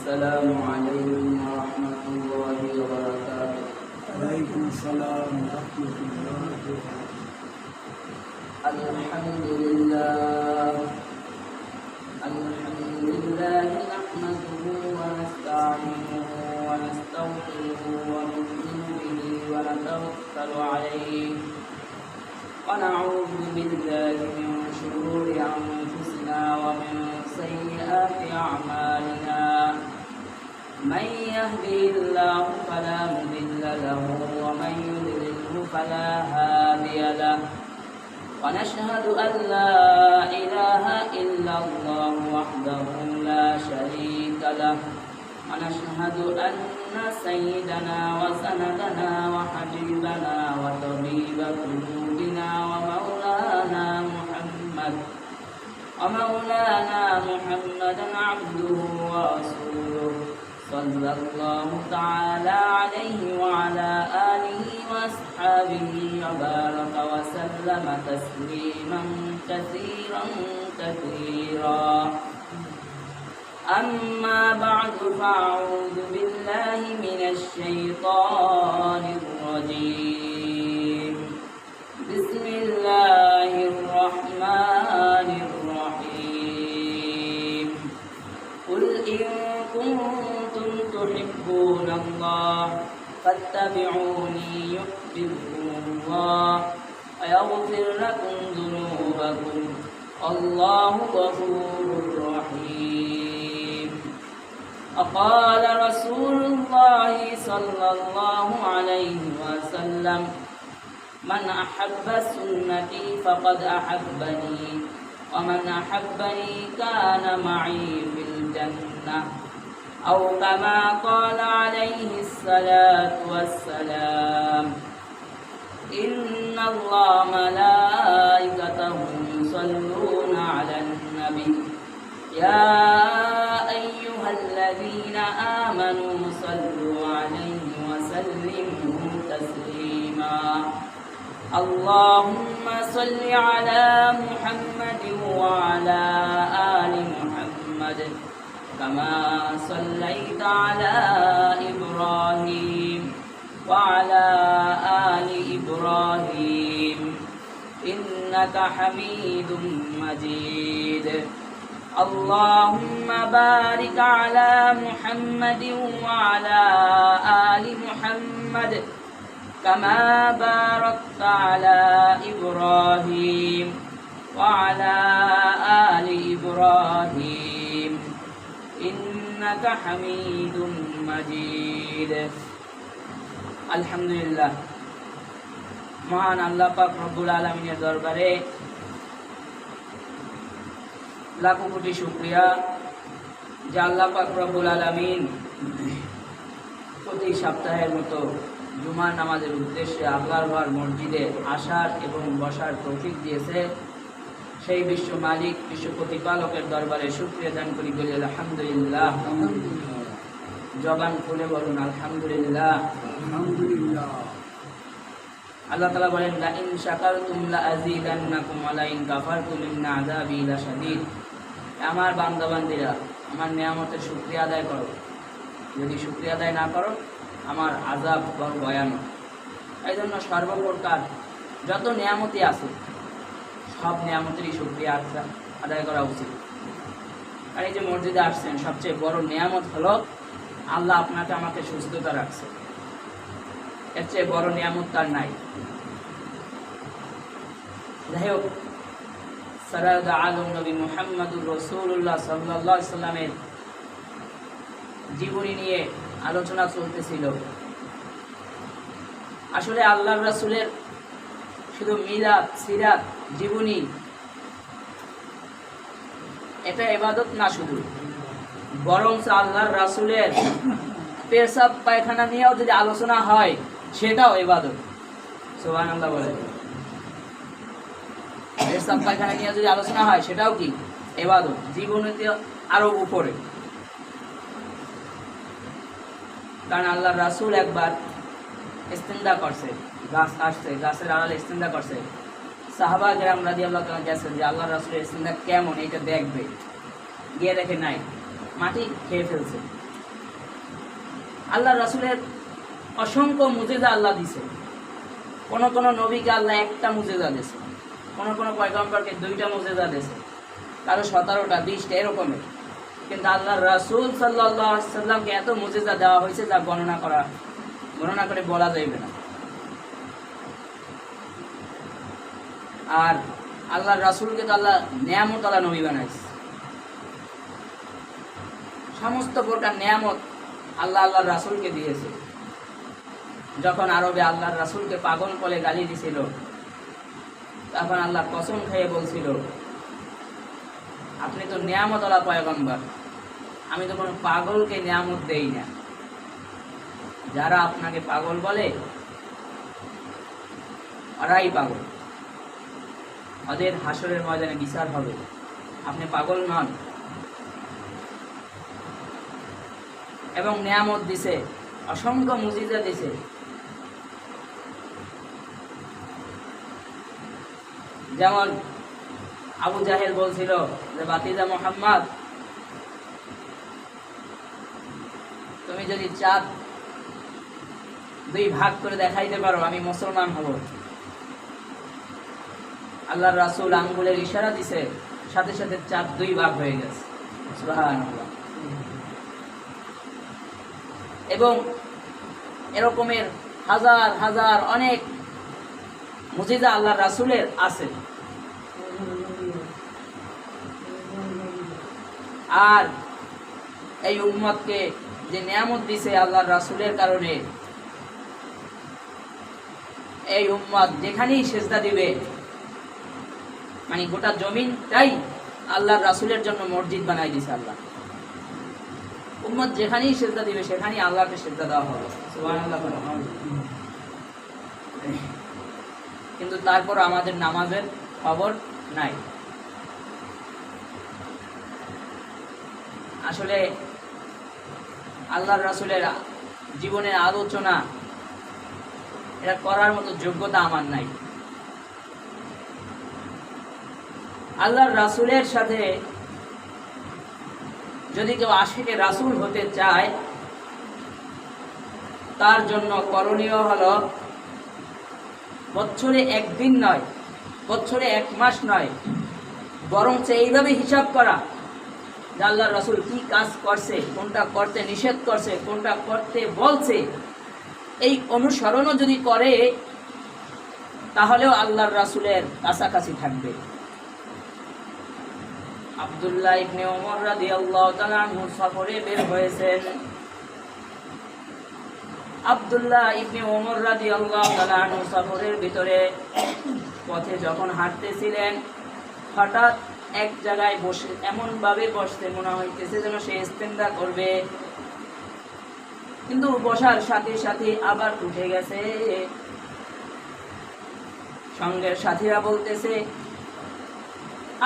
السلام عليكم ورحمة الله وبركاته. وعليكم السلام ورحمة الله وبركاته. الحمد لله نحمده ونستعينه ونستغفره ونؤمن به ونتوكل عليه ونعوذ بالله من شرور أنفسنا ومن سيئات أعمالنا. من يهده الله فلا مضل له ومن يضلله فلا هادي له. ونشهد أن لا إله إلا الله وحده لا شريك له. ونشهد أن سيدنا وسندنا وحبيبنا وطبيب قلوبنا ومولانا محمدا عبده ورسوله صلى الله تعالى عليه وعلى آله وأصحابه وبارك وسلم تسليما كثيرا. أما بعد فأعوذ بالله من الشيطان الرجيم. بسم الله الرحمن الرحيم. قل إن كنتم تحبون الله فاتبعوني يحببكم الله ويغفر لكم ذنوبكم الله غفور رحيم. وقال رسول الله صلى الله عليه وسلم: من أحب سنتي فقد أحبني ومن أحبني كان معي في الجنة، أو كما قال عليه الصلاة والسلام. إن الله ملائكته يصلون على النبي يا أيها الذين آمنوا صلوا عليه وسلموا تسليما. اللهم صل على محمد وعلى آل محمد كما صليت على إبراهيم وعلى آل إبراهيم إنك حميد مجيد. اللهم بارك على محمد وعلى آل محمد كما باركت على إبراهيم وعلى آل إبراهيم إنك حميد مجيد. আলহামদুলিল্লাহ, মহান আল্লাহ পাক রব্বুল আলামিনের দরবারে লাখো কোটি শুকরিয়া যে আল্লাহ পাক রব্বুল আলামিন প্রতি সপ্তাহের মতো জুমার নামাজের উদ্দেশ্যে আল্লাহর মসজিদে আসার এবং বসার তৌফিক দিয়েছে। সেই বিশ্ব মালিক, বিশ্ব প্রতিপালকের দরবারে শুকরিয়া দান করি, বলি আলহামদুলিল্লাহ। জবান খুলে বলুন আলহামদুলিল্লাহ। আল্লাহ তাআলা বলেন, লা ইন শাকারতুম লা আযীদান্নাকুম ওয়া লা ইন কাফারতুম ইন্না আযাবি লাশাদীদ। আমার বান্দাবান্দীরা, আমার নিয়ামতের শুকরিয়া আদায় করো, যদি শুকরিয়া আদায় না করো আমার আযাব বড় ভয়ানক। এই জন্য সর্বপ্রকার যত নিয়ামতই আছে সব নিয়ামতেরই শুকরিয়া আদায় করা উচিত। আর এই যে মসজিদে আসছেন, সবচেয়ে বড় নিয়ামত হলো আল্লাহ আপনাকে আমাকে সুস্থতা রাখছে। এর চেয়ে বড় নিয়ামত তার নাই। যাই হোক, সরদার আলম নবী মুহাম্মদুর রাসূলুল্লাহ সাল্লাল্লাহু আলাইহি সাল্লামের জীবনী নিয়ে আলোচনা চলতেছিল। আসলে আল্লাহর রাসূলের শুধু মিলাদ, সিরাত, জীবনী এটা ইবাদত না শুধু, বরং আল্লাহর রাসূলের পেশাব পায়খানা নিয়েও যদি আলোচনা হয় সেটাও ইবাদত। সুবহানাল্লাহ বলে। পেশাব পায়খানা নিয়ে যদি আলোচনা হয় সেটাও কি ইবাদত, জীবনীতে আরো উপরে। কারণ আল্লাহর রাসূল একবার ইস্তেঞ্জা করছে, গাছ আসছে, গাছের আড়ালে ইস্তেঞ্জা করছে। সাহাবা কেরাম রাদিয়াল্লাহু তাআলা গেছেন যে আল্লাহর রাসূলের ইস্তেঞ্জা কেমন এটা দেখবে, গিয়ে দেখে নাই, মাটি খেয়ে ফেলছে। আল্লাহ রাসূলের অসংখ্য মুজিজা আল্লাহ দিছে। কোন কোন নবীকে আল্লাহ একটা মুজিজা দিয়েছে, কোন কোন পয়গম্বরকে 2টা মুজিজা দিয়েছে, কারো 17টা 20টা এরকমের। কিন্তু আল্লাহ রাসূল সাল্লাল্লাহু আলাইহি সাল্লামকে এত মুজিজা দেওয়া হয়েছে যা গণনা করে বলা যাবে না। আর আল্লাহর রাসূলকে তো আল্লাহ নিয়ামত আলা নবী বানাইছে। সমস্ত প্রকার নিয়ামত আল্লাহর রাসূলকে দিয়েছে। যখন আরবে আল্লাহর রাসূলকে পাগল বলে গালি দিছিল, তখন আল্লাহ কসম খেয়ে বলছিল, আপনি তো নিয়ামত আলা পয়গম্বর, আমি তো কোনো পাগলকে নিয়ামত দেই না। যারা আপনাকে পাগল বলে ওরাই পাগল, ওদের হাসরের ময়দানে বিচার হবে, আপনি পাগল নন। এবং নিয়ামত দিছে, অসংখ্য মুজিজা দিছে। যেমন আবু জাহেল বলছিল যে বাতিজা মুহাম্মদ, তুমি যদি চাঁদ 2 ভাগ করে দেখাইতে পারো আমি মুসলমান হব। আল্লাহর রাসূল আঙ্গুলের ইশারা দিছে, সাথে সাথে চাঁদ 2 ভাগ হয়ে গেছে। সুবহানাল্লাহ। এবং এরকমের হাজার হাজার অনেক মুজিজা আল্লাহর রাসূলের আছে। আর এই উম্মতকে যে নিয়ামত দিছে আল্লাহর রাসূলের কারণে, এই উম্মত যেখানেই সেজদা দিবে, মানে গোটা জমিনটাই আল্লাহর রাসূলের জন্য মসজিদ বানাই দিছে আল্লাহ। উম্মত যেখানেই সেজদা দিবে সেখানেই আল্লাহকে সেজদা দেওয়া হবে। সুবহানাল্লাহ। কিন্তু তারপর আমাদের নামাজের খবর নাই। আসলে আল্লাহর রাসূলের জীবনের আলোচনা এটা করার মতো যোগ্যতা আমার নাই। আল্লাহর রাসূলের সাথে যদি কেউ আশিকে রাসূল হতে চায়, তার জন্য করণীয় হলো বছরে 1 দিন নয়, বছরে 1 মাস নয়, বরং এইভাবে হিসাব করা যে আল্লাহর রাসূল কি কাজ করছে, কোনটা করতে নিষেধ করছে, কোনটা করতে বলছে, এই অনুসরণও যদি করে তাহলেও আল্লাহর রাসূলের কাছাকাছি থাকবে। আব্দুল্লাহ ইবনে ওমর রাদিয়াল্লাহু তাআলা আনহু সফরে বের হয়েছেন। আব্দুল্লাহ ইবনে ওমর রাদিয়াল্লাহু তাআলা আনহু সফরের ভিতরে পথে যখন হাঁটতেছিলেন, হঠাৎ এক জায়গায় বসে এমন ভাবে বসতে মনে হইতেছে যেন সে ইস্তেনজা করবে, কিন্তু বসার সাথে সাথে আবার উঠে গেছে। সঙ্গের সাথীরা বলতেছে,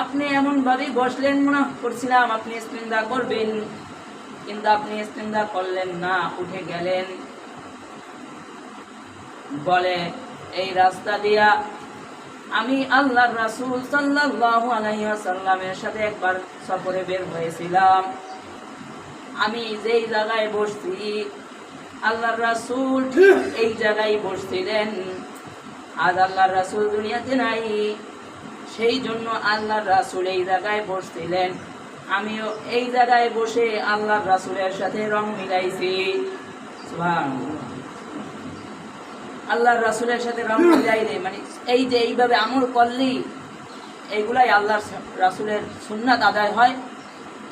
আপনি এমন ভাবে বসলেন, মনে করছিলাম আপনি ইস্তেনজা করবেন, কিন্তু আপনি ইস্তেনজা করলেন না, উঠে গেলেন। বলে, এই রাস্তা দিয়া আমি আল্লাহর রাসূল সাল্লাল্লাহু আলাইহি ওয়াসাল্লামের সাথে একবার সফরে বের হয়েছিলাম। আমি যেই জায়গায় বসছি আল্লাহর রাসূল এই জায়গায় বসছিলেন। আজ আল্লাহর রাসূল দুনিয়াতে নাই, সেই জন্য আল্লাহর রাসূল এই জায়গায় বসছিলেন, আমিও এই জায়গায় বসে আল্লাহর রাসূলের সাথে রং মিলাইছি। সুবহানাল্লাহ। আল্লাহর রাসূলের সাথে রং মিলাইলে মানে এই যে এইভাবে আমল করলেই এইগুলাই আল্লাহর রাসূলের সুন্নাত আদায় হয়।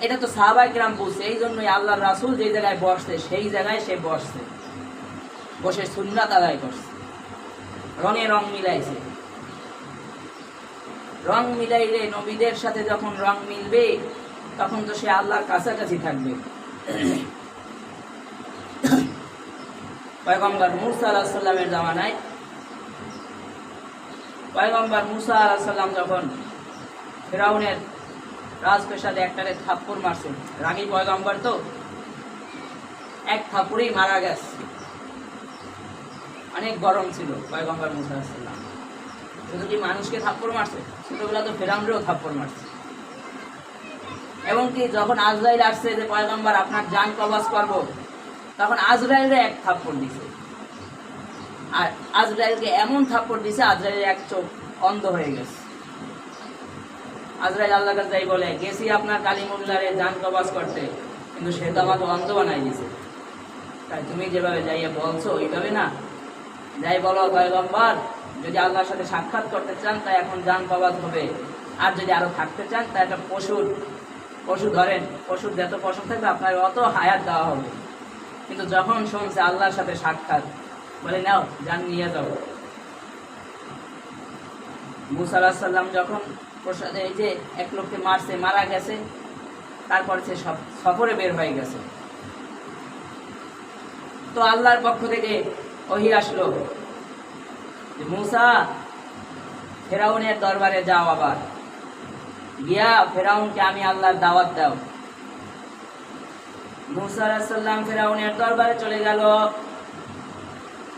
এটা তো সাহাবায়ে কেরাম বলছে, এই জন্যই আল্লাহর রাসূল যে জায়গায় বসছে সেই জায়গায় সে বসছে, বসে সুন্নাত আদায় করছে, রঙে রং মিলাইছে। রং মিলাইলে নবীদের সাথে যখন রং মিলবে তখন তো সে আল্লাহর কাছাকাছি থাকবে। পয়গম্বর মূসা আলাইহিস সালামের জামানায় পয়গম্বর মূসা আলাইহিস সালাম যখন ফিরাউনের রাজপ্রাসাদে একটারে থাপ্পড় মারছে, রাগী পয়গম্বর তো, এক থাপ্পড়েই মারা গেছে। অনেক গরম ছিল পয়গম্বর মূসা আলাইহিস সালাম, শুধু কি মানুষকে থাপ্পড় মারছে, ছোটবেলা তো ফিরাউনরেও থাপ্পড় মারছে। এবং কি যখন আজরাইল আসছে যে পয়গম্বর আপনার জান কবজ করব, তখন আজরাইলরে এক থাপ্পড় দিছে, আর আজরাইলকে এমন থাপ্পড় দিছে আজরাইলের এক চোখ অন্ধ হয়ে গেছে। আজরাইল আল্লাহর কাছে যাই বলে, গেছি আপনার কালিমুল্লাহরে জান কবাজ করতে, কিন্তু সে তো আমাকে অন্ধ বানাই দিছে। তাই তুমি যেভাবে যাইয়া বলছো ওইভাবে না, যাই বলো পয়গম্বর, যদি আল্লাহর সাথে সাক্ষাৎ করতে চান তাই এখন জান কবাজ হবে, আর যদি আরো থাকতে চান তাই একটা পশু ধরেন, পশুর যত পশু থাকবে আপনার অত হায়াত দেওয়া হবে। কিন্তু যখন শুনছে আল্লাহর সাথে সাক্ষাৎ, বলে নাও জান নিয়ে যাও। মুসা আলাইহিস সালাম যখন প্রসাদে এই যে এক লোককে মারছে, মারা গেছে, তারপর সে সফরে বের হয়ে গেছে। তো আল্লাহর পক্ষ থেকে ওহী আসলো যে মুসা ফেরাউনের দরবারে যাও, আবার গিয়া ফেরাউনকে আমি আল্লাহর দাওয়াত দাও। মুসা আলাইহিস সালাম ফেরাউনের দরবারে চলে গেল।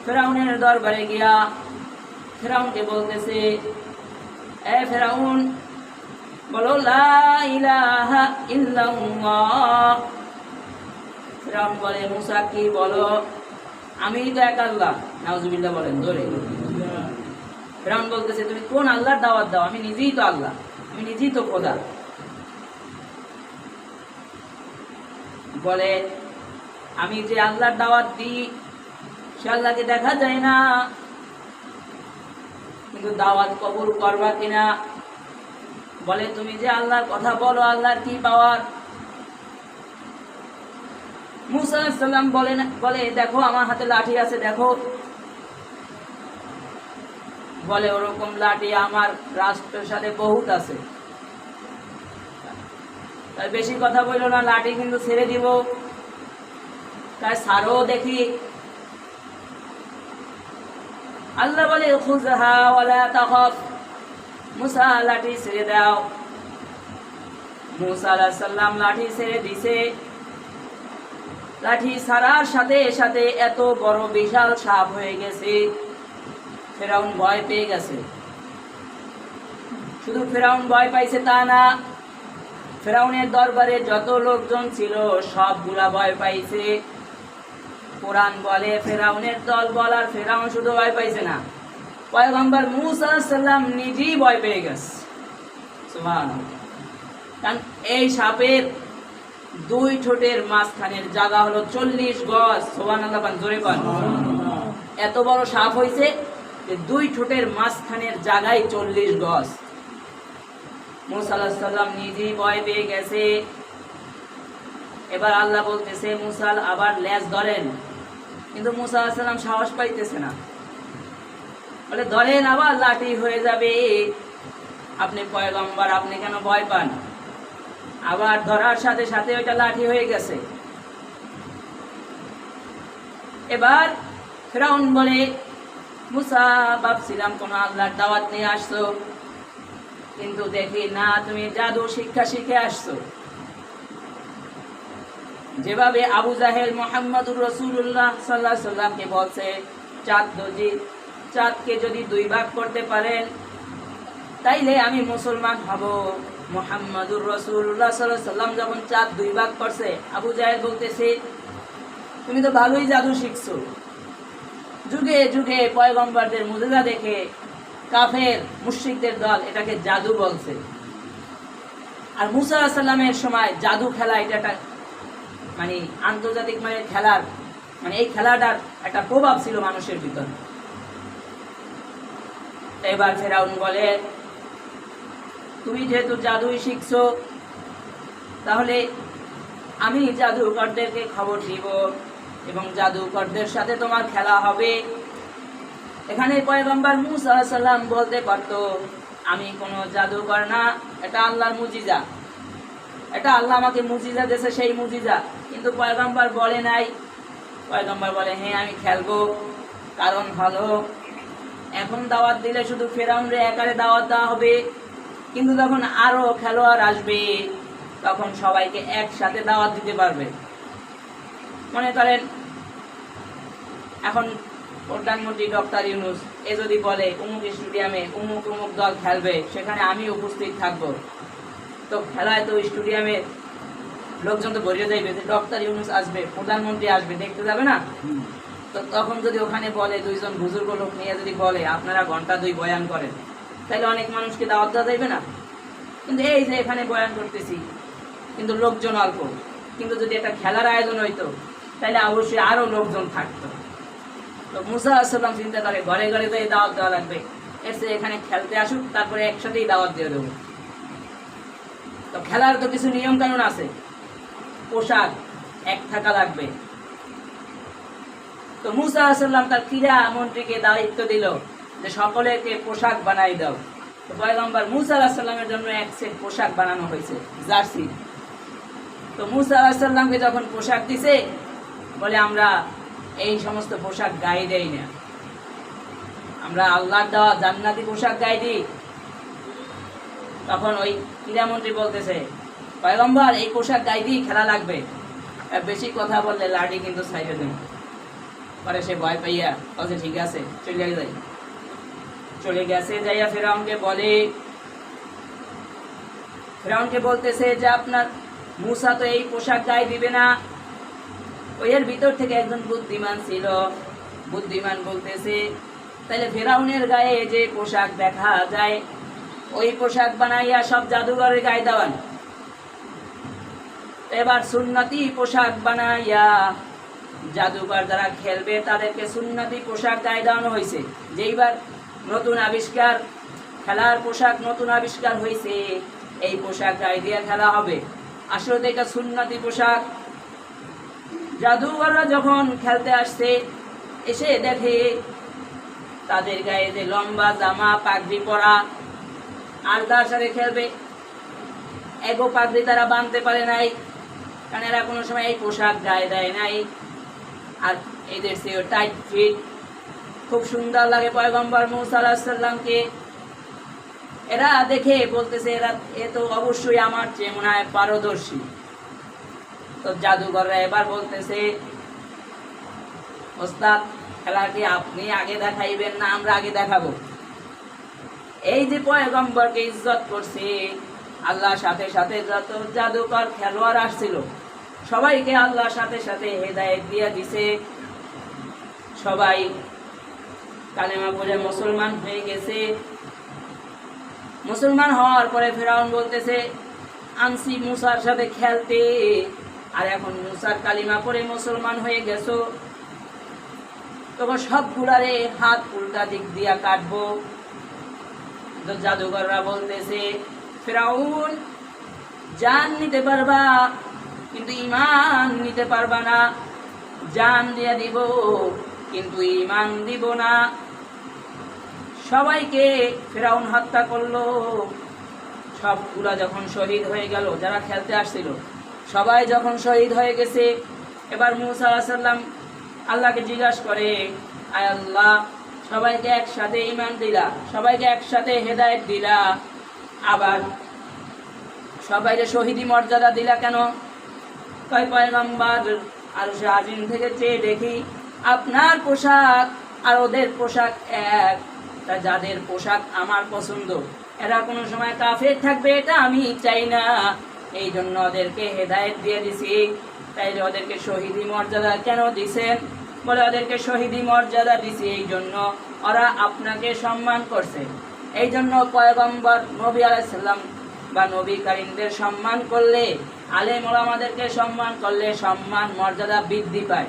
ফেরাউনের দরবারে গিয়া ফেরাউনকে বলতেছে, এ ফেরাউন, বলো লা ইলাহা ইল্লাল্লাহ। ফেরাউন বলে, মুসা কি বলো? আমি তো এক আল্লাহ। নাউজুবিল্লাহ বলেন ধরে। ফেরাউন বলতেছে, তুমি কোন আল্লাহর দাওয়াত দাও? আমি নিজেই তো আল্লাহ, আমি নিজেই তো খোদা। বলে, আমি যে আল্লাহর দাওয়াত দিই সে আল্লাহকে দেখা যায় না, কিন্তু দাওয়াত কবুল করবা কিনা? বলে, তুমি যে আল্লাহর কথা বলো, আল্লাহর কি পাওয়ার? মুসা আলাইহিস সালাম বলে দেখো আমার হাতে লাঠি আছে, দেখো। বলে, ওরকম লাঠি আমার রাষ্ট্রের সাথে বহুত আছে, তাই বেশি কথা বললো না, লাঠি কিন্তু ছেড়ে দিব। তাই ছাড়ো দেখি। আল্লাহ বলে, খুযহা ওয়ালা তাখাফ, মুসা লাঠি ছেড়ে দাও। মুসা আলাইহিস সালাম লাঠি ছেড়ে দিছে। লাঠি ছাড়ার সাথে সাথে এত বড় বিশাল সাপ হয়ে গেছে, ফেরাউন ভয় পেয়ে গেছে। শুধু ফেরাউন ভয় পাইছে তা না, ফেরাউনের দরবারে যত লোকজন ছিল সবগুলা ভয় পাইছে। কোরআন বলে ফেরাউনের দল বল, আর ফেরাউন শুধু ভয় পাইছে না, পয়গম্বর মুসা আলাইহিস সালাম নিজেই ভয় পেয়ে গেছে। সুবহানাল্লাহ। কারণ এই সাপের দুই ঠোঁটের মাঝখানের জায়গা হলো 40 গজ। সুবহানাল্লাহ, জোরে পান। এত বড় সাপ হয়েছে যে দুই ঠোঁটের মাঝখানের জায়গায় 40 গজ। মুসা আলাইহিস সালাম নিজেই ভয় পেয়ে গেছে। এবার আল্লাহ বলতেছে, মুসা আবার লেজ ধরেন, কিন্তু মুসা আলাইহিস সালাম সাহস পাইতেছে না। বলে, ধরেন, আবার লাঠি হয়ে যাবে। আপনি পয়গম্বর, আপনি কেন ভয় পান? আবার ধরার সাথে সাথে ওইটা লাঠি হয়ে গেছে। এবার ফেরাউন বলে, মুসা, ভাবছিলাম কোন আল্লাহর দাওয়াত নিয়ে আসছো, কিন্তু দেখি না তুমি জাদু শিক্ষা শিখে আসছো। যেভাবে আবু জাহেল মুহাম্মদুর রাসূলুল্লাহ সাল্লাল্লাহু আলাইহি সাল্লামকে বলছে, চাঁদকে যদি 2 ভাগ করতে পারেন তাইলে আমি মুসলমান হব। মুহাম্মদুর রাসূলুল্লাহ সাল্লাল্লাহু আলাইহি সাল্লাম যখন চাঁদ 2 ভাগ করছে, আবু জাহেল বলতেছে, তুমি তো ভালোই জাদু শিখছো। যুগে যুগে পয়গম্বরদের মুজিজা দেখে কাফের মুশরিকদের দল এটাকে জাদু বলছে। আর মুসা আলাইহিস সালামের সময় জাদু খেলা এটা একটা মানে আন্তর্জাতিক মানের খেলার, মানে এই খেলাটার একটা প্রভাব ছিল মানুষের ভিতর। এবার ফেরাউন বলে, তুমি যেহেতু জাদুই শিখছো, তাহলে আমি জাদুকরদেরকে খবর দিব এবং জাদুকরদের সাথে তোমার খেলা হবে। এখানে পয়গম্বর মুসা আলাইহিস সালাম বলতে পারতো, আমি কোনো জাদুকর না, এটা আল্লাহর মুজিজা, এটা আল্লাহ আমাকে মুজিজা দিয়েছে, সেই মুজিজা। কিন্তু পয়গম্বর বলে নাই। পয়গম্বর বলে, হ্যাঁ আমি খেলবো। কারণ হলো, এখন দাওয়াত দিলে শুধু ফেরাউনরে একারে দাওয়াত দেওয়া হবে, কিন্তু যখন আরো খেলোয়াড় আসবে তখন সবাইকে একসাথে দাওয়াত দিতে পারবে। মনে করেন এখন প্রধানমন্ত্রী ডক্টর ইউনূস এ যদি বলে অমুক স্টেডিয়ামে অমুক অমুক দল খেলবে, সেখানে আমি উপস্থিত থাকব, তো খেলায় তো স্টেডিয়ামে লোকজন তো ভরিয়ে যাইবে যে ডক্টর ইউনূস আসবে, প্রধানমন্ত্রী আসবে, দেখতে যাবে না? হুম। তো তখন যদি ওখানে বলে, দুইজন বুজুর্গ লোক নিয়ে যদি বলে আপনারা ঘন্টা 2 বয়ান করেন, তাহলে অনেক মানুষকে দাওয়াত দেওয়া যাইবে না? কিন্তু এই যে এখানে বয়ান করতেছি, কিন্তু লোকজন অল্প, কিন্তু যদি একটা খেলার আয়োজন হইতো তাহলে অবশ্যই আরো লোকজন থাকতো। তো মুসা আলাইহিস সালাম চিন্তা করে ঘরে ঘরে তো এই দাওয়াত দেওয়া লাগবে, এর চেয়ে এখানে খেলতে আসুক, তারপরে একসাথেই দাওয়াত দিয়ে দেবো। তো খেলার তো কিছু নিয়ম কানুন আছে, পোশাক এক থাকা লাগবে। তো মুসা আলাইহিস সালাম তার ক্রীড়া মন্ত্রীকে দায়িত্ব দিল যে সকলেকে পোশাক বানাই দাও। তো পয়গম্বর মুসা আলাইহিস সালামের জন্য এক সেট পোশাক বানানো হয়েছে, জার্সি। তো মুসা আলাইহিস সালামকে যখন পোশাক দিছে, বলে আমরা এই সমস্ত পোশাক গায়ে দেই না, আমরা আল্লাহর দেওয়া জান্নাতি পোশাক গায়ে দিই। তখন ওই ক্রীড়ামন্ত্রী বলতেছে, পয়গম্বর এই পোশাক গায়ে দিয়ে খেলা লাগবে, আর বেশি কথা বললে লাঠি কিন্তু ছাইড়ে দেন। পরে সে ভয় পাইয়া বলছে ঠিক আছে, চলে যাই। চলে গেছে, যাইয়া ফেরাউনকে বলে, ফেরাউনকে বলতেছে যে আপনার মুসা তো এই পোশাক গায়ে দিবে না। ওই এর ভিতর থেকে একজন বুদ্ধিমান ছিল, বুদ্ধিমান বলতেছে তাহলে ফেরাউনের গায়ে যে পোশাক দেখা যায় ওই পোশাক বানাইয়া সব জাদুঘরের গায়ে দেওয়ান। এবার সুন্নতি পোশাক বানাইয়া জাদুঘর যারা খেলবে তাদেরকে সুন্নতি পোশাক গায়ে দেওয়ানো হয়েছে। যেইবার নতুন আবিষ্কার, খেলার পোশাক নতুন আবিষ্কার হয়েছে, এই পোশাক গায়ে দিয়ে খেলা হবে। আসলে এটা সুন্নতি পোশাক। জাদুঘররা যখন খেলতে আসছে, এসে দেখে তাদের গায়ে যে লম্বা জামা পাগড়ি পরা, আর তার সাথে খেলবে এগো পাগড়ি তারা বাঁধতে পারে নাই, কারণ এরা কোনো সময় এই পোশাক গায়ে দেয় নাই। আর এদের সে টাইট ফিট, খুব সুন্দর লাগে পয়গম্বর মুসা আলাইহিস সালামকে। এরা দেখে বলতেছে এরা এ তো অবশ্যই আমার চেয়ে মনে হয় পারদর্শী। তো জাদুঘররা এবার বলতেছে ওস্তাদ খেলা কি আপনি আগে দেখাইবেন না আমরা আগে দেখাবো? এই যে পয়গম্বরকে ইজ্জত করছে, আল্লাহর সাথে সাথে যত জাদুকর খেলোয়াড় আসছিল সবাইকে আল্লাহর সাথে সাথে হেদায়েত দিয়ে দিছে। সবাই কালেমা পড়ে মুসলমান হয়ে গেছে। মুসলমান হওয়ার পরে ফেরাউন বলতেছে আনসি মুসার সাথে খেলতে, আর এখন মুসার কালিমা পড়ে মুসলমান হয়ে গেছো, তখন সবগুলারে হাত উল্টা দিক দিয়া কাটবো। জাদুঘররা বলতেছে ফেরাউন জান নিতে পারবা কিন্তু ঈমান নিতে পারবা না, জান দিয়ে দিব কিন্তু ঈমান দিব না। সবাইকে ফেরাউন হত্যা করলো। সবগুলা যখন শহীদ হয়ে গেল, যারা খেলতে আসছিল সবাই যখন শহীদ হয়ে গেছে, এবার মুসা আলাইহিস সালাম আল্লাহকে জিজ্ঞাসা করে আয় আল্লাহ সবাইকে একসাথে ঈমান দিলা, সবাইকে একসাথে হেদায়েত দিলা, আবার সবাইকে শহীদি মর্যাদা দিলা কেন? কয় পয়গম্বর আরশে আজিম থেকে চেয়ে দেখি আপনার পোশাক আর ওদের পোশাক এক, তা যাদের পোশাক আমার পছন্দ এরা কোনো সময় কাফের থাকবে এটা আমি চাই না, এই জন্য ওদেরকে হেদায়েত দিয়ে দিছি। তাইলে ওদেরকে শহীদি মর্যাদা কেন দিছেন? বলে ওদেরকে শহীদি মর্যাদা দিছি এই জন্য ওরা আপনাকে সম্মান করছে। এই জন্য পয়গম্বর নবী আলাইহিস সালাম বা নবী কারীমদের সম্মান করলে, আলেম ওলামাদেরকে সম্মান করলে সম্মান মর্যাদা বৃদ্ধি পায়।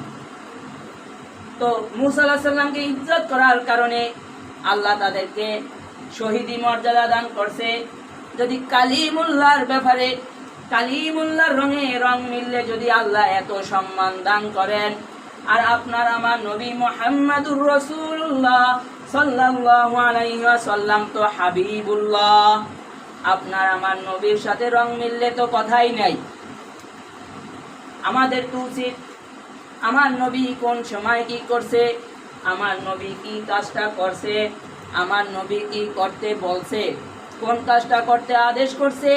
তো মুসা আলাইহিস সালামকে ইজ্জত করার কারণে আল্লাহ তাদেরকে শহীদি মর্যাদা দান করছে। যদি কালিমুল্লাহর ব্যাপারে, কালিমুল্লাহর রঙে রং মিললে যদি আল্লাহ এত সম্মান দান করেন, আর আপনার আমার নবী মুহাম্মদুর রাসূলুল্লাহ সাল্লাল্লাহু আলাইহি ওয়াসাল্লাম তো হাবিবুল্লাহ, আপনার আমার নবীর সাথে রং মিললে তো কথাই নাই। আমাদের তো উচিত আমার নবী কোন সময় কি করছে, আমার নবী কি কাজটা করছে, আমার নবী কি করতে বলছে, কোন কাজটা করতে আদেশ করছে,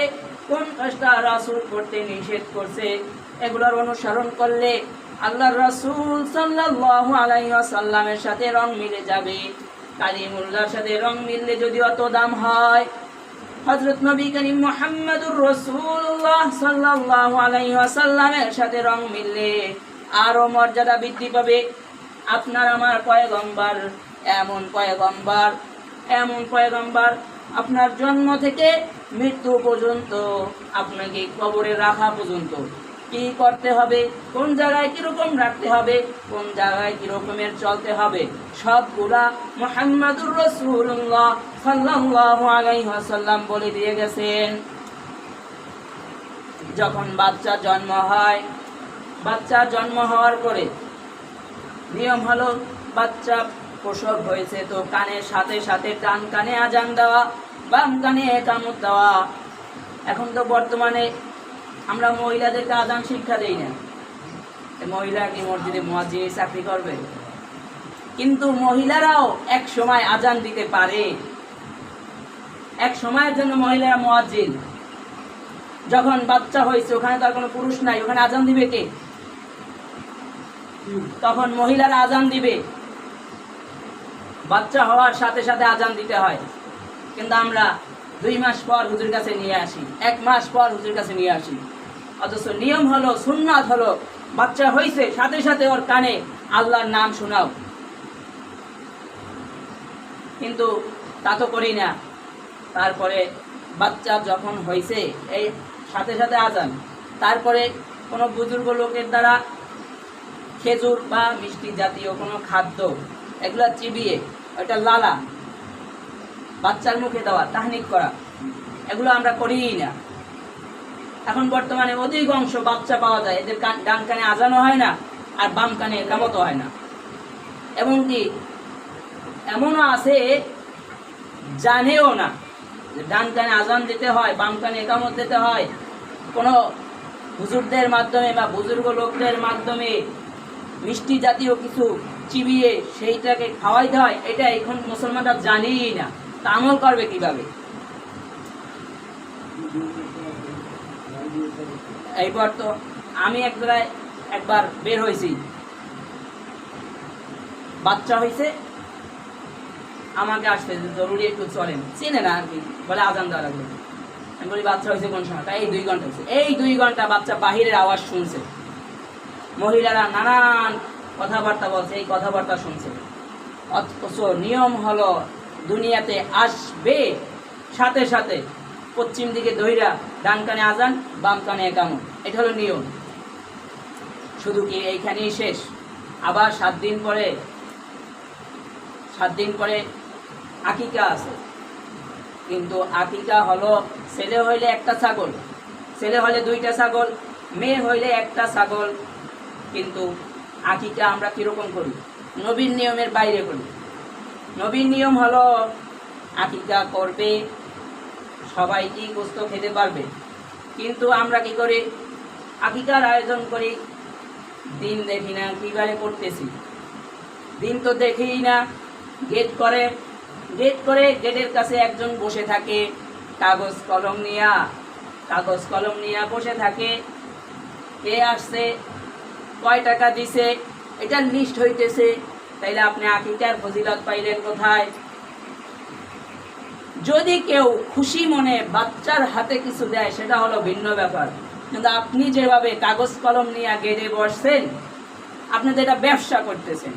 কোন কাজটা রাসূল করতে নিষেধ করছে, এগুলোর অনুসরণ করলে আল্লাহর রাসূল সাল্লাল্লাহু আলাইহি ওয়াসাল্লামের সাথে রং মিলে যাবে। কালিমুল্লাহর সাথে রং মিললে যদি অত দাম হয়, হযরত নবী করিম মুহাম্মদুর রাসূলুল্লাহ সাল্লাল্লাহু আলাইহি ওয়াসাল্লামের সাথে রং মিললে আরো মর্যাদা বৃদ্ধি পাবে। আপনার আমার পয়গম্বর এমন পয়গম্বর আপনার জন্ম থেকে মৃত্যু পর্যন্ত, আপনাকে কবরে রাখা পর্যন্ত কি করতে হবে, কোন জায়গায় কিরকম রাখতে হবে, কোন জায়গায় কিরকমের চলতে হবে, সবগুলা মুহাম্মদুর রাসূলুল্লাহ সাল্লাল্লাহু আলাইহি ওয়াসাল্লাম বলে দিয়ে গেছেন। যখন বাচ্চা জন্ম হওয়ার পরে নিয়ম হলো, বাচ্চা প্রসব হয়েছে তো কানের সাথে সাথে ডান কানে আজান দেওয়া, বাম কানে ইকামত দেওয়া। এখন তো বর্তমানে আমরা মহিলাদেরকে আজান শিক্ষা দেই না। মহিলা কি মসজিদে মুয়াজ্জিন চাকরি করবে? কিন্তু মহিলারাও এক সময় আজান দিতে পারে। এক সময়ের জন্য মহিলারা মুয়াজ্জিন। যখন বাচ্চা হয়েছে ওখানে তো আর কোনো পুরুষ নাই, ওখানে আজান দিবে কে? তখন মহিলারা আজান দিবে। বাচ্চা হওয়ার সাথে সাথে আজান দিতে হয়, কিন্তু আমরা 2 মাস পর হুজুর কাছে নিয়ে আসি, 1 মাস পর হুজুর কাছে নিয়ে আসি। অথচ নিয়ম হলো, সুন্নাত হলো, বাচ্চা হয়েছে সাথে সাথে ওর কানে আল্লাহর নাম শোনাও। কিন্তু তা তো করি না। তারপরে বাচ্চা যখন হয়েছে এই সাথে সাথে আজান, তারপরে কোনো বুজুর্গ লোকের দ্বারা খেজুর বা মিষ্টি জাতীয় কোনো খাদ্য এগুলো চিবিয়ে ওইটা লালা বাচ্চার মুখে দেওয়া, তাহনিক করা, এগুলো আমরা করিই না। এখন বর্তমানে অধিকাংশ বাচ্চা পাওয়া যায় এদের ডান কানে আজানও হয় না আর বাম কানে ইকামতও হয় না। এবং কি এমনও আছে জানেও না যে ডান কানে আজান দিতে হয়, বাম কানে ইকামত দিতে হয়। কোনো হুজুরদের মাধ্যমে বা বুজুর্গ লোকদের মাধ্যমে মিষ্টি জাতীয় কিছু চিবিয়ে সেইটাকে খাওয়াইতে হয়, এটা এখন মুসলমানরা জানেই না। তা আমল করবে কিভাবে? এইবার তো আমি একবার বের হয়েছি, বাচ্চা হয়েছে, আমাকে আসতে জরুরি একটু চলেন, চিনে না আর কি, বলে আজান দেওয়া লাগবে। আমি বলি বাচ্চা হয়েছে কোন সময়? এই 2 ঘন্টা হয়েছে। এই 2 ঘন্টা বাচ্চা বাহিরের আওয়াজ শুনছে, মহিলারা নানান কথাবার্তা বলছে, এই কথাবার্তা শুনছে। অথচ নিয়ম হলো দুনিয়াতে আসবে সাথে সাথে পশ্চিম দিকে ধইরা ডান কানে আজান, বাম কানে ইকামত, এটা হলো নিয়ম। শুধু কি এইখানেই শেষ? আবার 7 দিন পরে আকিকা আছে। কিন্তু আকিকা হলো ছেলে হইলে একটা ছাগল, ছেলে হলে 2টা ছাগল, মেয়ে হইলে একটা ছাগল। কিন্তু আকিকা আমরা কিরকম করি? নবীর নিয়মের বাইরে করি। নবীর নিয়ম হলো আকিকা করবে, সবাই কি গোস্ত খেতে পারবে। কিন্তু আমরা কি করি? আকিকার আয়োজন করি, দিন দেখি না কিভাবে করতেছি, দিন তো দেখিই না। গেট করে গেটের কাছে একজন বসে থাকে, কাগজ কলম নিয়ে বসে থাকে। কে আসছে, কয় টাকা দিছে, এটা লিস্ট হইতেছে। তাইলে আপনি আকিকার ফজিলত পাইলেন কোথায়? যদি কেউ খুশি মনে বাচ্চার হাতে কিছু দেয় সেটা হলো ভিন্ন ব্যাপার। কিন্তু আপনি যেভাবে কাগজ কলম নিয়ে গেটে বসছেন, আপনি তো এটা ব্যবসা করতেছেন।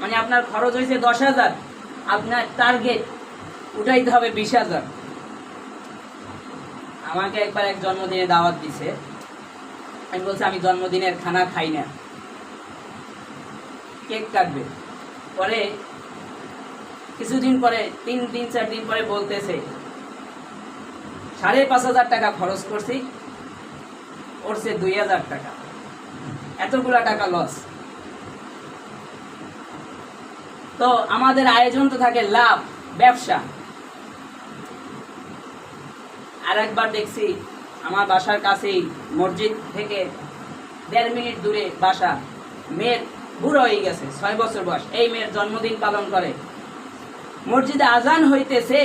মানে আপনার খরচ হয়েছে 10,000, আপনার টার্গেট উঠাইতে হবে 20,000। আমাকে একবার এক জন্মদিনে দাওয়াত দিছে, আমি বলছি আমি জন্মদিনের খানা খাই না, কেক কাটবে। পরে কিছুদিন পরে 3-4 দিন পরে বলতেছে 5,500 টাকা খরচ করছি, করছে 2,000 টাকা, এতগুলা টাকা লস। তো আমাদের আয়োজন তো থাকে লাভ, ব্যবসা। আর একবার দেখছি আমার বাসার কাছেই মসজিদ থেকে 1.5 মিনিট দূরে বাসা, মেয়ের বুড়ো হয়ে গেছে, 6 বছর বয়স, এই মেয়ের জন্মদিন পালন করে। মসজিদে আজান হইতেছে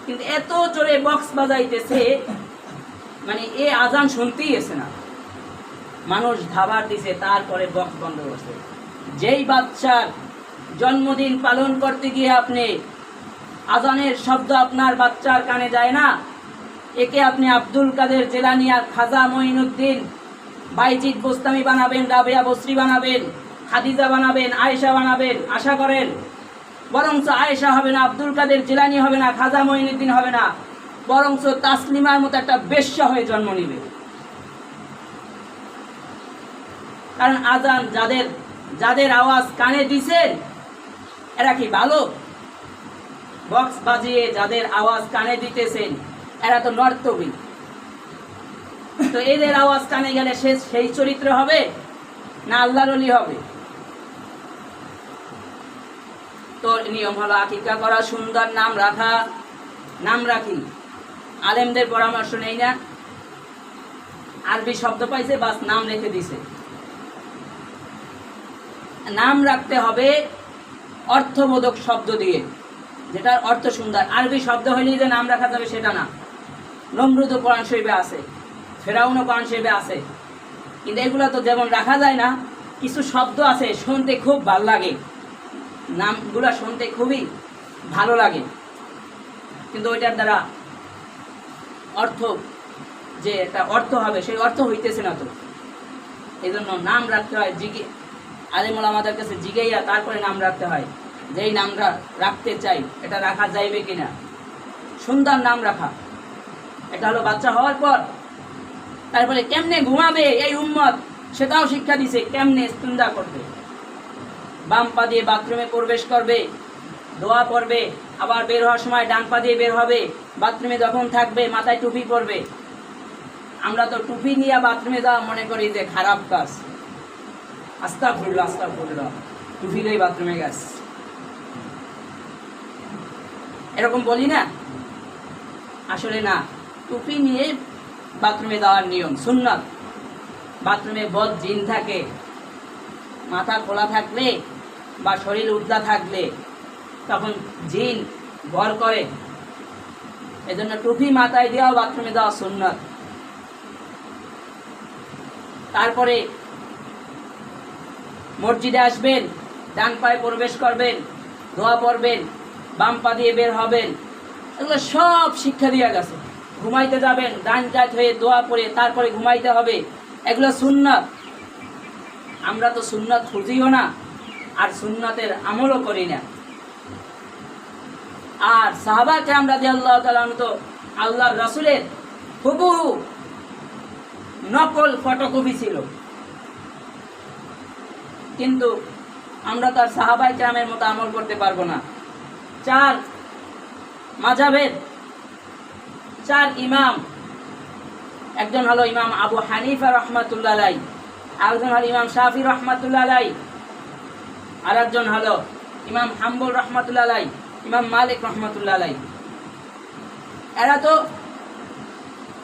কিন্তু এত জোরে বক্স বাজাইতেছে, মানে এ আজান শুনতেই এসে না। মানুষ ধাবার দিছে, তারপরে বক্স বন্ধ করছে। যেই বাচ্চার জন্মদিন পালন করতে গিয়ে আপনি আজানের শব্দ আপনার বাচ্চার কানে যায় না, একে আপনি আব্দুল কাদের জেলানী আর খাজা মঈনুদ্দিন বাইজিদ বোস্তামি বানাবেন, রাবেয়া বসরি বানাবেন, খাদিজা বানাবেন, আয়েশা বানাবেন, আশা করেন বরঞ্চ আয়েশা হবে না, আব্দুল কাদের জেলানী হবে না, খাজা মঈনুদ্দিন হবে না, বরঞ্চ তাসলিমার মতো একটা বেশ্যা হয়ে জন্ম নিবে। কারণ আজান যাদের আওয়াজ কানে দিছেন এরা কি ভালো? বক্স বাজিয়ে যাদের আওয়াজ কানে দিতেছেন এরা তো নর্তকী। তো এদের আওয়াজ কানে গেলে সেই চরিত্র হবে না আল্লাহর ওলি হবে? তো নিয়ম হলো আকিকা করা, সুন্দর নাম রাখা। নাম রাখি, আলেমদের পরামর্শ নেই না, আরবি শব্দ পাইছে বাস নাম রেখে দিছে। নাম রাখতে হবে অর্থবোধক শব্দ দিয়ে, যেটার অর্থ সুন্দর। আরবি শব্দ হইলেই যে নাম রাখা যাবে সেটা না। নমরুদ কোরআন শরীফে আছে, ফেরাউনও কোরআন শরীফে আছে, কিন্তু এগুলো তো যেমন রাখা যায় না, কিছু শব্দ আছে শুনতে খুব ভালো লাগে, নামগুলো শুনতে খুবই ভালো লাগে, কিন্তু ওইটার দ্বারা অর্থ যে একটা অর্থ হবে সেই অর্থ হইতেছে না। তো এই জন্য নাম রাখতে হয় আলেমুল আমাদের কাছে জিগাইয়া তারপরে নাম রাখতে হয়, যেই নামটা রাখতে চাই এটা রাখা যাইবে কিনা। সুন্দর নাম রাখা, এটা হলো বাচ্চা হওয়ার পর। তারপরে কেমনে ঘুমাবে এই উম্মত সেটাও শিক্ষা দিছে, কেমনে ইস্তিনজা করবে, বাম পা দিয়ে বাথরুমে প্রবেশ করবে, দোয়া পড়বে, আবার বের হওয়ার সময় ডান পা দিয়ে বের হবে, বাথরুমে যখন থাকবে মাথায় টুপি পরবে। আমরা তো টুপি নিয়ে বাথরুমে যাওয়া মনে করি যে খারাপ কাজ, আস্তাগফিরুল্লাহ, টুপি নিয়ে বাথরুমে গেছ, এরকম বলি না? আসলে না, টুপি নিয়ে বাথরুমে যাওয়ার নিয়ম সুন্নাত। বাথরুমে বদ জিন থাকে, মাথা খোলা থাকলে বা শরীর উদ্দা থাকলে তখন জিন ভর করে, এজন্য টুপি মাথায় দেওয়া বাথরুমে যাওয়া সুন্নাত। তারপরে মসজিদে আসবেন, ডান পায়ে প্রবেশ করবেন, দোয়া পড়বেন, বাম পা দিয়ে বের হবেন, এগুলো সব শিক্ষা দেওয়া গেছে। ঘুমাইতে যাবেন, ডান কাত হয়ে দোয়া পড়ে তারপরে ঘুমাইতে হবে, এগুলো সুন্নাত। আমরা তো সুন্নাত খুঁজিও না আর সুন্নাতের আমলও করি না। আর সাহাবা কেরাম রাদিয়াল্লাহু তাআলা আনহু তো আল্লাহর রাসূলের হুবহু নকল ফটোকপি ছিল, কিন্তু আমরা তার সাহাবায়ে কেরামের মতো আমল করতে পারবো না। চার মাযহাবের চার ইমাম, একজন হলো ইমাম আবু হানিফা রাহমাতুল্লাহ আলাইহি, আরেকজন হলো ইমাম শাফি রাহমাতুল্লাহ আলাইহি, আরেকজন হলো ইমাম হাম্বল রাহমাতুল্লাহ আলাইহি, ইমাম মালিক রাহমাতুল্লাহ আলাইহি। এরা তো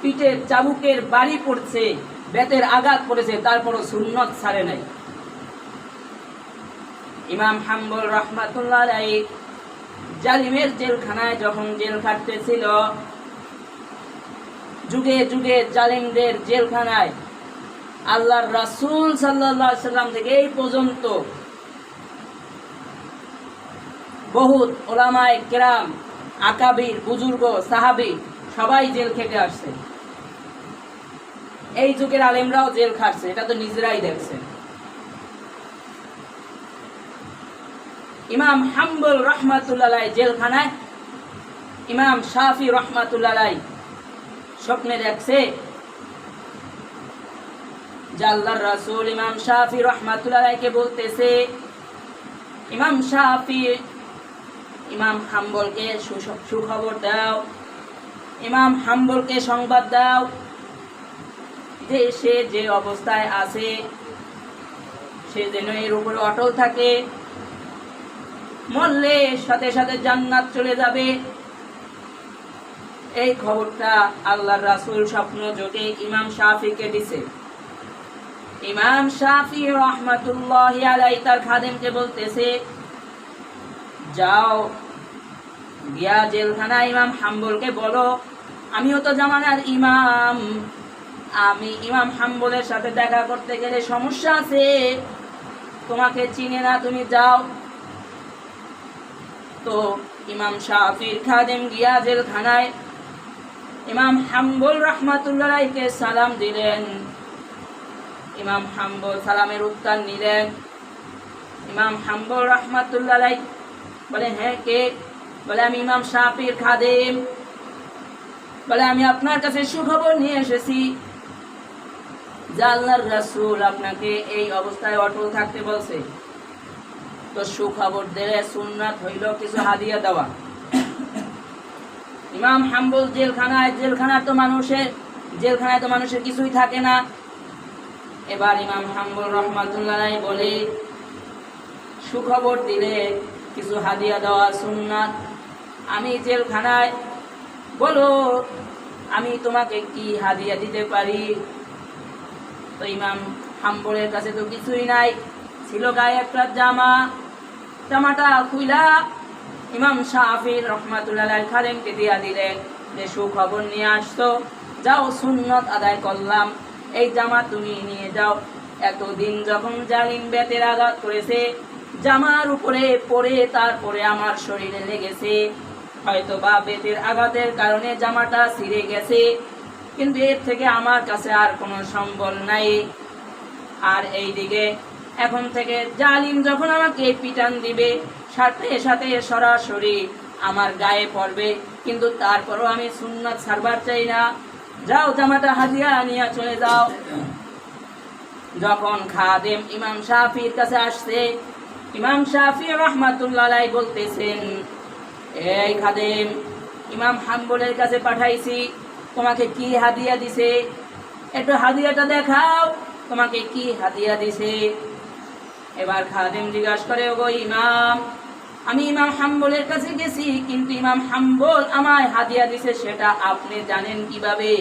পিঠে চাবুকের বাড়ি পড়ছে, বেতের আঘাত পড়েছে, তারপরও সুন্নত ছাড়ে নাই। ইমাম হাম্বল রাহমাতুল্লাহ আলাইহি জালিমের জেলখানায় যখন জেল খাটতেছিল, যুগে যুগে জালিমদের জেলখানায় আল্লাহর রাসূল সাল্লাল্লাহু আলাইহি সাল্লাম থেকে এই পর্যন্ত বহুত ওলামায়ে কেরাম, আকাবির, বুজুর্গ, সাহাবী সবাই জেল খেটে আসছে। এই যুগের আলেমরাও জেল খাটছে, এটা তো নিজেরাই দেখছে। ইমাম হাম্বল রাহমাতুল্লাহ আলাইহি জেলখানায়, ইমাম শাফি রাহমাতুল্লাহ আলাইহি স্বপ্নে দেখছে যে আল্লাহর রাসূল ইমাম শাফি রাহমাতুল্লাহ আলাইহিকে বলতেছে, ইমাম শাফি ইমাম হাম্বলকে সুখবর দাও, ইমাম হাম্বলকে সংবাদ দাও যে সে যে অবস্থায় আছে সে যেন এর উপরে অটল থাকে, মরলে সাথে সাথে জান্নাত চলে যাবে। এই খবরটা আল্লাহর রাসূল স্বপ্ন যোগে ইমাম শাফিকে দিছে। ইমাম শাফি রাহমাতুল্লাহি আলাইহি তার খাদেমকে বলতেছে, যাও গিয়া জেলখানায় ইমাম হাম্বলকে বলো আমিও তো জামানার ইমাম, আমি ইমাম হাম্বলের সাথে দেখা করতে গেলে সমস্যা আছে, তোমাকে চিনে না, তুমি যাও। তো ইমাম শাফির খাদেম গিয়া জেলখানায় ইমাম হাম্বল রাহমাতুল্লাহ আলাইহিকে সালাম দিলেন। ইমাম হাম্বল সালামের উত্তর নিলেন। ইমাম হাম্বল রাহমাতুল্লাহ আলাইহি বলে, হ্যাঁ কে? বলে, আমি ইমাম শাফির খাদেম। বলে, আমি আপনার কাছে সুখবর নিয়ে এসেছি যে আল্লাহর রাসূল আপনাকে এই অবস্থায় অটল থাকতে বলছে। তো সুখবর দিলে সুন্নাত হইল কিছু হাদিয়া দেওয়া। ইমাম হাম্বল জেলখানায় তো মানুষের কিছুই থাকে না। এবার ইমাম হাম্বল রাহমাতুল্লাহ আলাইহি বলে, সুখবর দিলে কিছু হাদিয়া দেওয়া সুন্নাত। আমি জেলখানায়, বলো আমি তোমাকে কি হাদিয়া দিতে পারি? তো ইমাম হাম্বলের কাছে তো কিছুই নাই, ছিল গায়ে একটা জামাটা খুইলা ইমাম শাফির রাহমাতুল্লাহ আলাইহি খাদেমকে দিয়া দিলেন যে সুখবর নিয়ে আসতো, যাও সুন্নত আদায় করলাম, এই জামা তুমি নিয়ে যাও। এতদিন যখন জালিম বেতের আঘাত করেছে, জামার উপরে পড়ে তারপরে আমার শরীরে লেগেছে, হয়তো বা বেতের আঘাতের কারণে জামাটা ছিঁড়ে গেছে, কিন্তু এর থেকে আমার কাছে আর কোনো সম্বল নাই। আর এইদিকে এখন থেকে জালিম যখন আমাকে পিটান দিবে, সাথে সাথে সরাসরি আমার গায়ে পড়বে, কিন্তু তারপরও আমি সুন্নাত ছাড়বার চাই না। যাও জামাটা হাদিয়া নিয়ে চলে যাও। যখন খাদেম ইমাম শাফির কাছে আসছে, ইমাম শাফি রাহমাতুল্লাহ আলাইহি বলতেছেন, এই খাদেম, ইমাম হাম্বলের কাছে পাঠাইছি, তোমাকে কি হাদিয়া দিছে? একটু হাদিয়াটা দেখাও, তোমাকে কি হাদিয়া দিছে? এবার খাদেম জিজ্ঞাসা করে, ওগো ইমাম, আমি ইমাম হাম্বলের কাছে গেছি, কিন্তু ইমাম হাম্বল আমায় হাদিয়া দিছে সেটা আপনি জানেন কিভাবে?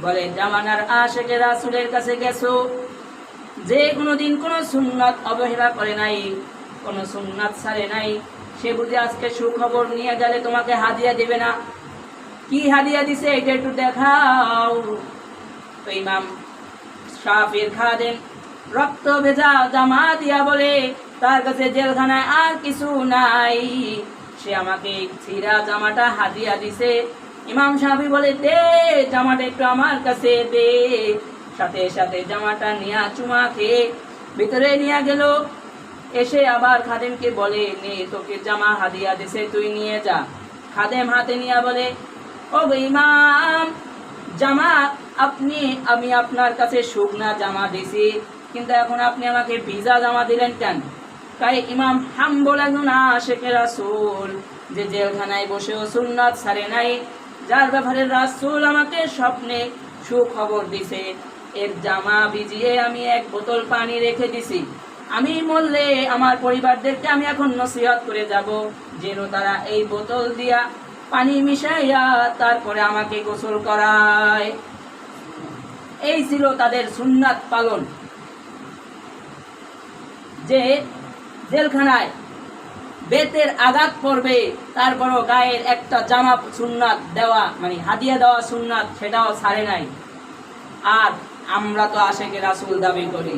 বলে, জামানার আশিকে রাসূলের কাছে গেছো, যে কোনোদিন কোনো সুন্নাত অবহেলা করে নাই, কোনো সুন্নাত ছাড়ে নাই, সে বুঝে আজকে সুখবর নিয়ে গেলে তোমাকে হাদিয়া দেবে না? কি হাদিয়া দিছে এটা একটু দেখাও। তো ইমাম শাফির খাদেম রক্ত ভেজা জামা দিয়া বলে, তার কাছে জেলখানায় আর কিছু নাই, সে আমাকে ছিঁড়া জামাটা হাদিয়া দিছে। ইমাম শাফি বলে, দে জামাটা একটু আমার কাছে দে। সাথে সাথে জামাটা নিয়ে চুমা খেয়ে ভিতরে নিয়ে গেল। এসে আবার খাদেমকে বলে, নে তোকে জামা হাদিয়া দিছে, তুই নিয়ে যা। খাদেম হাতে নিয়ে বলে, ও ইমাম, জামা আমি আপনার কাছে শুকনা জামা দিছি, কিন্তু এখন আপনি আমাকে ভিজা জামা দিলেন কেন? তাই ইমাম হাম্বল একজন আশিকে রাসূল, যে জেলখানায় বসেও সুন্নাত ছাড়ে নাই, যার ব্যাপারে রাসূল আমাকে স্বপ্নে সুখবর দিছে, এর জামা ভিজিয়ে আমি এক বোতল পানি রেখে দিছি। আমি মরলে আমার পরিবারদেরকে আমি এখন নসিহত করে যাব, যেন তারা এই বোতল দিয়া পানি মিশাইয়া তারপরে আমাকে গোসল করায়। এই ছিল তাদের সুন্নাত পালন, যে জেলখানায় বেতের আঘাত পড়বে, তারপরও গায়ের একটা জামা সুন্নাত দেওয়া, মানে হাদিয়া দেওয়া সুন্নাত, সেটাও ছাড়ে নাই। আর আমরা তো আশিকে রাসূল দাবি করি,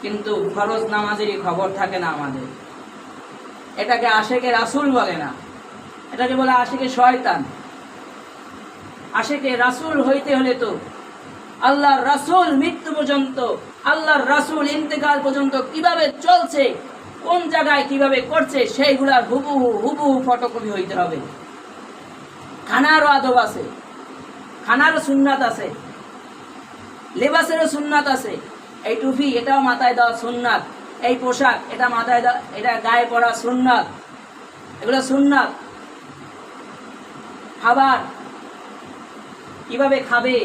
কিন্তু ফরজ নামাজেরই খবর থাকে না আমাদের। এটাকে আশিকে রাসূল বলে না, এটাকে বলে আশিকে শয়তান। আশিকে রাসূল হইতে হলে তো আল্লাহর রাসূল মৃত্যু পর্যন্ত, আল্লাহর রাসূল ইন্তেকাল পর্যন্ত কিভাবে চলছে, কোন জায়গায় কিভাবে করছে, সেইগুলার হুবহু ফটোকপি হইতে হবে। খানারও আদব আছে, খানারও সুন্নাত আছে, লেবাসেরও সুন্নাত আছে। এই টুপি এটাও মাথায় দেওয়া সুন্নাত, এই পোশাক এটা মাথায় দেওয়া, এটা গায়ে পরা সুন্নাত, এগুলো সুন্নাত। খাবার কিভাবে খাবে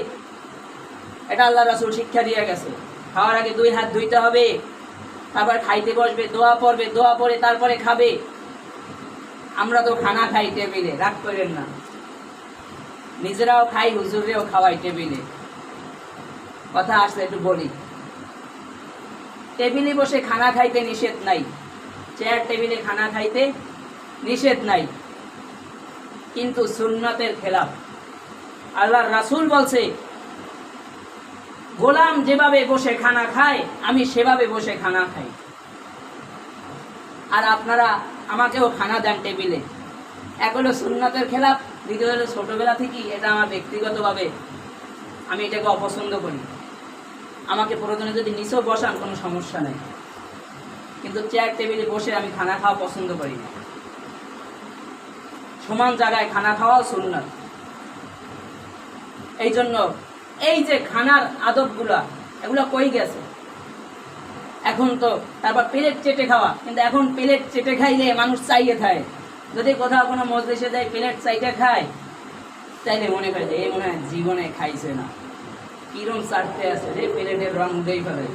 এটা আল্লাহ রাসূল শিক্ষা দিয়ে গেছে। খাওয়ার আগে 2 হাত ধুইতে হবে, তারপর খাইতে বসবে, দোয়া পড়বে, দোয়া পড়ে তারপরে খাবে। আমরা তো খানা খাই টেবিলে, রাগ করেন না, নিজেরাও খাই, হুজুরেও খাওয়াই টেবিলে। কথা আসলে একটু বলি, টেবিলে বসে খানা খাইতে নিষেধ নাই, চেয়ার টেবিলে খানা খাইতে নিষেধ নাই, কিন্তু সুন্নাতের খেলাফ। আল্লাহর রাসূল বলছে, গোলাম যেভাবে বসে খানা খায় আমি সেভাবে বসে খানা খাই। আর আপনারা আমাকেও খানা দেন টেবিলে। এক হলো সুন্নাতের খেলাফ, দ্বিতীয় হলো ছোটোবেলা থেকেই এটা আমার ব্যক্তিগতভাবে আমি এটাকে অপছন্দ করি। আমাকে প্রয়োজনে যদি নিচেও বসান কোনো সমস্যা নেই, কিন্তু চেয়ার টেবিলে বসে আমি খানা খাওয়া পছন্দ করি না। সমান জায়গায় খানা খাওয়াও সুন্নাত। এই জন্য এই যে খানার আদবগুলা এগুলো কই গেছে এখন? তো তারপর প্লেট চেটে খাওয়া, কিন্তু এখন প্লেট চেটে খাইলে মানুষ চাইয়ে খায়। যদি কোথাও কোনো মজলিসে যায় প্লেট চাইতে খায়, তাইলে মনে করে যে এই মনে হয় জীবনে খাইছে না, কিরম চাটতে আছে রে, প্লেটের রং উঠেই ফেলে।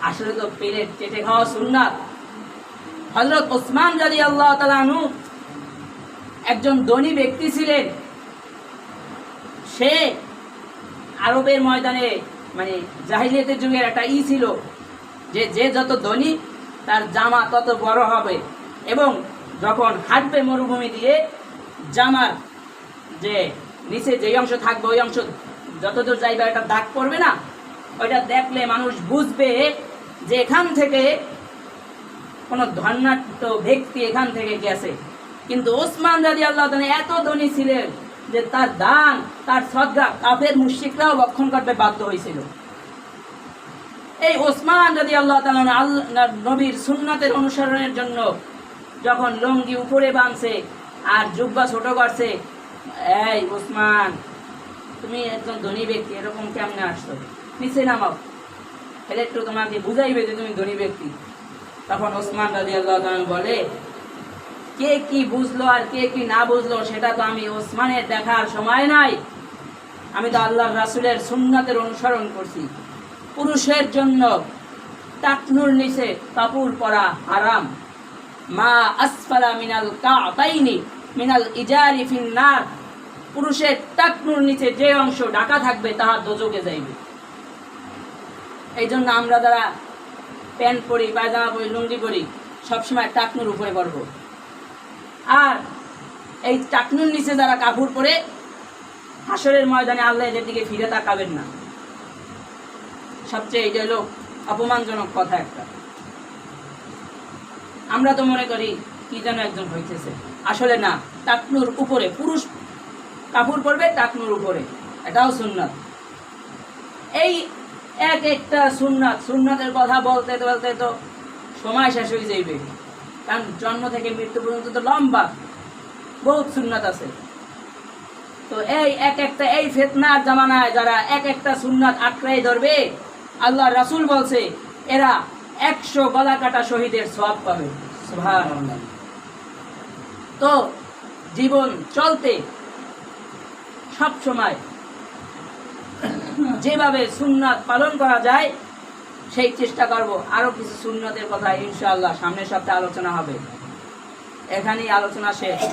আসলে তো প্লেট চেটে খাওয়া সুন্নাত। হযরত ওসমান রাদিয়াল্লাহু তাআলা আনহু একজন ধনী ব্যক্তি ছিলেন। সে আরবের ময়দানে মানে জাহিলিয়াতের যুগের একটা ছিল যে যে যত ধনী তার জামা তত বড় হবে, এবং যখন হাঁটবে মরুভূমি দিয়ে জামার যে নিচে যেই অংশ থাকবে ওই অংশ যতদূর যাইবে একটা দাগ পড়বে না, ওইটা দেখলে মানুষ বুঝবে যে এখান থেকে কোনো ধনাঢ্য ব্যক্তি এখান থেকে গেছে। কিন্তু ওসমান রাদিয়াল্লাহু তাআলা এত ধনী ছিলেন যে তার দান, তার সদকা কাফের মুশরিকরাও ভক্ষণ করতে বাধ্য হয়েছিল। এই ওসমান রাদিয়াল্লাহু তাআলা আল্লাহর নবীর সুন্নাতের অনুসরণের জন্য যখন লুঙ্গি উপরে বাঁধছে আর জুব্বা ছোট করছে, এই ওসমান তুমি একজন ধনী ব্যক্তি, এরকম কেমনে আসছো, নিচে নামাও, তাহলে একটু তোমাকে বুঝাইবে যে তুমি ধনী ব্যক্তি। তখন ওসমান রাদিয়াল্লাহু তাআলা বলে, কে কি বুঝলো আর কে কি না বুঝলো সেটা তো আমি ওসমানের দেখার সময় নাই, আমি তো আল্লাহর রাসূলের সুন্নাতের অনুসরণ করছি। পুরুষের জন্য টাকনুর নিচে কাপড় পরা হারাম। মা আসফালা মিনাল কা'বাইনি মিনাল ইজারি ফিন নার, পুরুষের টাকনুর নিচে যে অংশ ঢাকা থাকবে তাহা দোজখে যাইবে। এই জন্য আমরা যারা প্যান্ট পরি, পায়জামা পরি, লুঙ্গি পরি, সবসময় টাকনুর উপরে পরবো। আর এই টাকনুর নিচে যারা কাপড় পরে হাসরের ময়দানে আল্লাহ এদের দিকে ফিরে তাকাবেন না। সবচেয়ে এটা হলো অপমানজনক কথা একটা। আমরা তো মনে করি কি যেন একজন হইতেছে, আসলে না, টাকনুর উপরে পুরুষ কাপড় পরবে, টাকনুর উপরে, এটাও সুন্নাত। এই এক একটা সুন্নাত, সুন্নাতের কথা বলতে বলতে তো সময় শেষ হয়ে যাইবে, কারণ জন্ম থেকে মৃত্যু পর্যন্ত তো লম্বা বহুত সুন্নাত আছে। তো এই এক একটা এই ফিতনার জামানায় যারা এক একটা সুন্নাত আঁকড়াই ধরবে, আল্লাহ রাসূল বলছে এরা 100 গলা কাটা শহীদের সওয়াব পাবে। সুবহানাল্লাহ। তো জীবন চলতে সব সময় যেভাবে সুন্নাত পালন করা যায় সেই চেষ্টা করব। আরো কিছু সুন্নাতের কথা ইনশাআল্লাহ সামনের সপ্তাহে আলোচনা হবে। এখানেই আলোচনা শেষ।